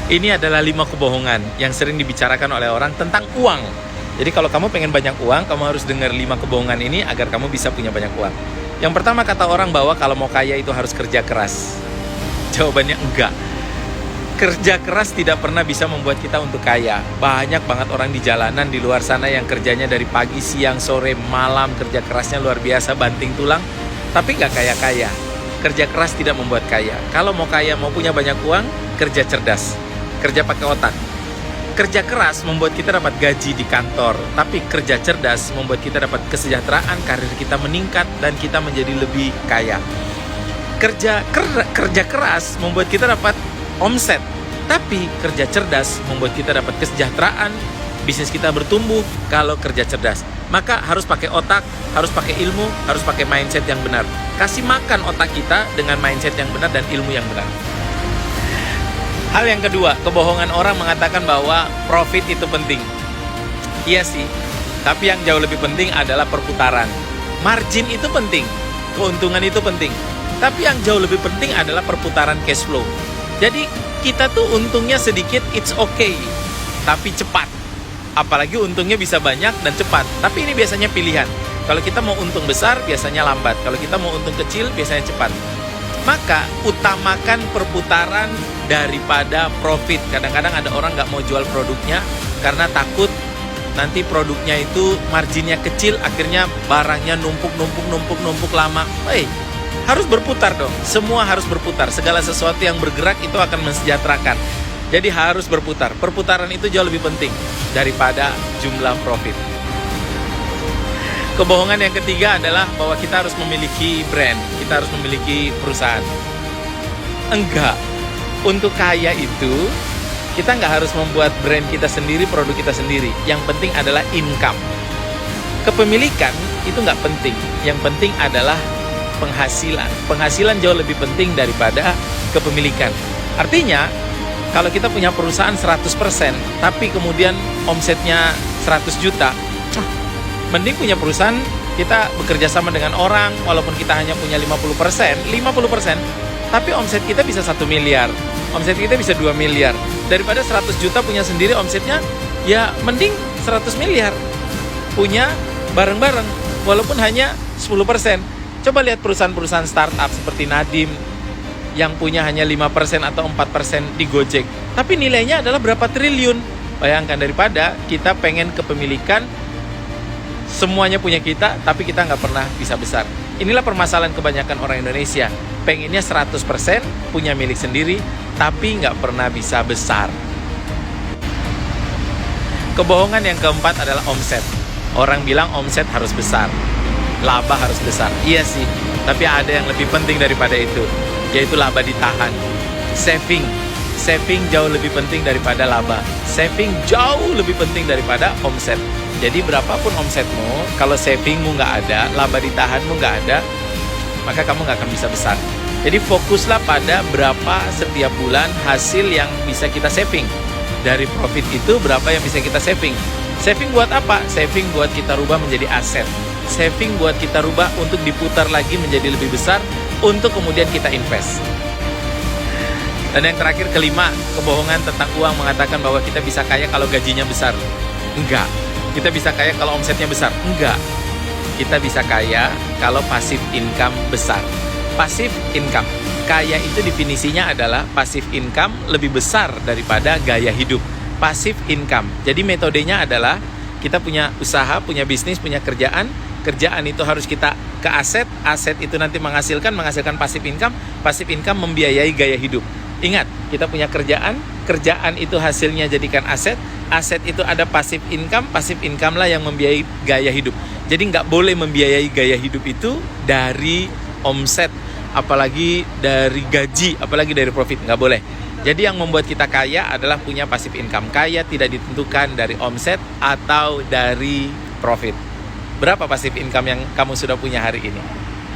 Ini adalah 5 kebohongan yang sering dibicarakan oleh orang tentang uang. Jadi kalau kamu pengen banyak uang, kamu harus dengar 5 kebohongan ini agar kamu bisa punya banyak uang. Yang pertama, kata orang bahwa kalau mau kaya itu harus kerja keras. Jawabannya enggak. Kerja keras tidak pernah bisa membuat kita untuk kaya. Banyak banget orang di jalanan di luar sana yang kerjanya dari pagi, siang, sore, malam, kerja kerasnya luar biasa, banting tulang, tapi nggak kaya-kaya. Kerja keras tidak membuat kaya. Kalau mau kaya, mau punya banyak uang, kerja cerdas, kerja pakai otak. Kerja keras membuat kita dapat gaji di kantor, tapi kerja cerdas membuat kita dapat kesejahteraan, karir kita meningkat, dan kita menjadi lebih kaya. Kerja keras membuat kita dapat omset, tapi kerja cerdas membuat kita dapat kesejahteraan, bisnis kita bertumbuh. Kalau kerja cerdas, maka harus pakai otak, harus pakai ilmu, harus pakai mindset yang benar. Kasih makan otak kita dengan mindset yang benar dan ilmu yang benar. Hal yang kedua, kebohongan orang mengatakan bahwa profit itu penting. Iya sih, tapi yang jauh lebih penting adalah perputaran. Margin itu penting, keuntungan itu penting, tapi yang jauh lebih penting adalah perputaran cash flow. Jadi kita tuh untungnya sedikit, it's okay, tapi cepat. Apalagi untungnya bisa banyak dan cepat, tapi ini biasanya pilihan. Kalau kita mau untung besar, biasanya lambat. Kalau kita mau untung kecil, biasanya cepat. Maka utamakan perputaran daripada profit. Kadang-kadang ada orang nggak mau jual produknya karena takut nanti produknya itu marginnya kecil, akhirnya barangnya numpuk lama. Harus berputar dong. Semua harus berputar. Segala sesuatu yang bergerak itu akan mensejahterakan. Jadi harus berputar. Perputaran itu jauh lebih penting daripada jumlah profit. Kebohongan yang ketiga adalah bahwa kita harus memiliki brand, kita harus memiliki perusahaan. Enggak. Untuk kaya itu, kita nggak harus membuat brand kita sendiri, produk kita sendiri. Yang penting adalah income. Kepemilikan itu nggak penting. Yang penting adalah penghasilan. Penghasilan jauh lebih penting daripada kepemilikan. Artinya, kalau kita punya perusahaan 100%, tapi kemudian omsetnya 100 juta, mending punya perusahaan, kita bekerja sama dengan orang, walaupun kita hanya punya 50%, tapi omset kita bisa 1 miliar, omset kita bisa 2 miliar. Daripada 100 juta punya sendiri omsetnya, ya mending 100 miliar. Punya bareng-bareng, walaupun hanya 10%. Coba lihat perusahaan-perusahaan startup seperti Nadim, yang punya hanya 5% atau 4% di Gojek. Tapi nilainya adalah berapa triliun. Bayangkan, daripada kita pengen kepemilikan, semuanya punya kita, tapi kita nggak pernah bisa besar. Inilah permasalahan kebanyakan orang Indonesia. Pengennya 100% punya milik sendiri, tapi nggak pernah bisa besar. Kebohongan yang keempat adalah omset. Orang bilang omset harus besar, laba harus besar. Iya sih, tapi ada yang lebih penting daripada itu, yaitu laba ditahan. Saving jauh lebih penting daripada laba. Saving jauh lebih penting daripada omset. Jadi berapapun omsetmu, kalau savingmu nggak ada, laba ditahanmu nggak ada, maka kamu nggak akan bisa besar. Jadi fokuslah pada berapa setiap bulan hasil yang bisa kita saving. Dari profit itu berapa yang bisa kita saving. Saving buat apa? Saving buat kita rubah menjadi aset. Saving buat kita rubah untuk diputar lagi menjadi lebih besar, untuk kemudian kita invest. Dan yang terakhir, kelima, kebohongan tentang uang mengatakan bahwa kita bisa kaya kalau gajinya besar. Enggak. Kita bisa kaya kalau omsetnya besar. Enggak. Kita bisa kaya kalau passive income besar. Passive income. Kaya itu definisinya adalah passive income lebih besar daripada gaya hidup. Passive income. Jadi metodenya adalah kita punya usaha, punya bisnis, punya kerjaan. Kerjaan itu harus kita ke aset. Aset itu nanti menghasilkan passive income. Passive income membiayai gaya hidup. Ingat, kita punya kerjaan itu hasilnya jadikan aset. Aset itu ada passive income lah yang membiayai gaya hidup. Jadi nggak boleh membiayai gaya hidup itu dari omset, apalagi dari gaji, apalagi dari profit, nggak boleh. Jadi yang membuat kita kaya adalah punya passive income. Kaya tidak ditentukan dari omset atau dari profit. Berapa passive income yang kamu sudah punya hari ini?